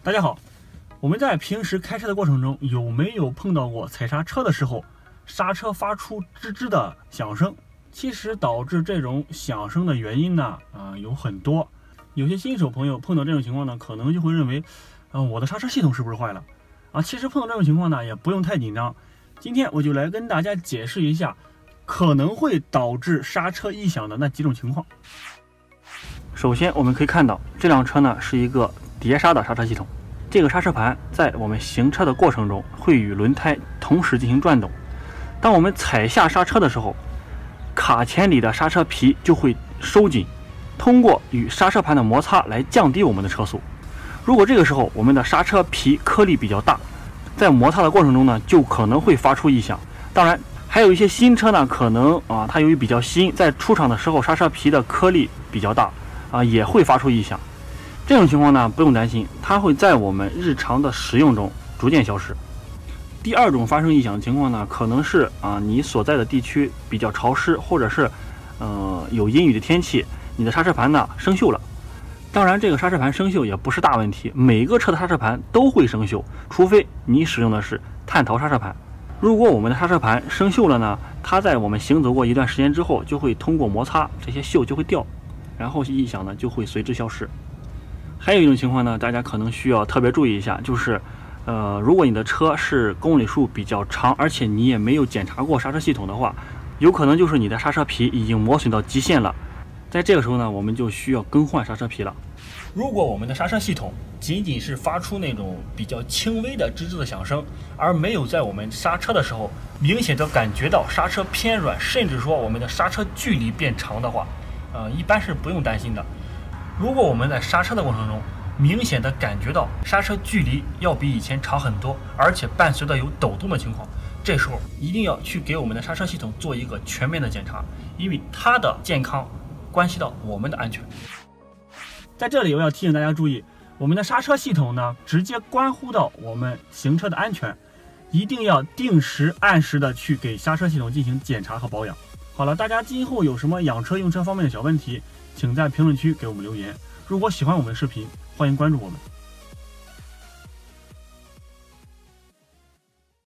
大家好，我们在平时开车的过程中，有没有碰到过踩刹车的时候，刹车发出吱吱的响声？其实导致这种响声的原因呢，有很多。有些新手朋友碰到这种情况呢，可能就会认为，我的刹车系统是不是坏了？其实碰到这种情况呢，也不用太紧张。今天我就来跟大家解释一下，可能会导致刹车异响的那几种情况。首先，我们可以看到这辆车呢是一个碟刹的刹车系统。这个刹车盘在我们行车的过程中会与轮胎同时进行转动。当我们踩下刹车的时候，卡钳里的刹车皮就会收紧，通过与刹车盘的摩擦来降低我们的车速。如果这个时候我们的刹车皮颗粒比较大，在摩擦的过程中呢，就可能会发出异响。当然，还有一些新车呢，可能它由于比较新，在出厂的时候刹车皮的颗粒比较大，也会发出异响。这种情况呢，不用担心，它会在我们日常的使用中逐渐消失。第二种发生异响的情况呢，可能是你所在的地区比较潮湿，或者是有阴雨的天气，你的刹车盘呢生锈了。当然，这个刹车盘生锈也不是大问题，每个车的刹车盘都会生锈，除非你使用的是碳陶刹车盘。如果我们的刹车盘生锈了呢，它在我们行走过一段时间之后，就会通过摩擦，这些锈就会掉，然后异响呢就会随之消失。还有一种情况呢，大家可能需要特别注意一下，就是如果你的车是公里数比较长，而且你也没有检查过刹车系统的话，有可能就是你的刹车皮已经磨损到极限了。在这个时候呢，我们就需要更换刹车皮了。如果我们的刹车系统仅仅是发出那种比较轻微的吱吱的响声，而没有在我们刹车的时候明显的感觉到刹车偏软，甚至说我们的刹车距离变长的话，一般是不用担心的。如果我们在刹车的过程中明显的感觉到刹车距离要比以前长很多，而且伴随着有抖动的情况，这时候一定要去给我们的刹车系统做一个全面的检查，因为它的健康关系到我们的安全。在这里我要提醒大家注意，我们的刹车系统呢，直接关乎到我们行车的安全，一定要定时按时的去给刹车系统进行检查和保养。好了，大家今后有什么养车用车方面的小问题，请在评论区给我们留言。如果喜欢我们的视频，欢迎关注我们。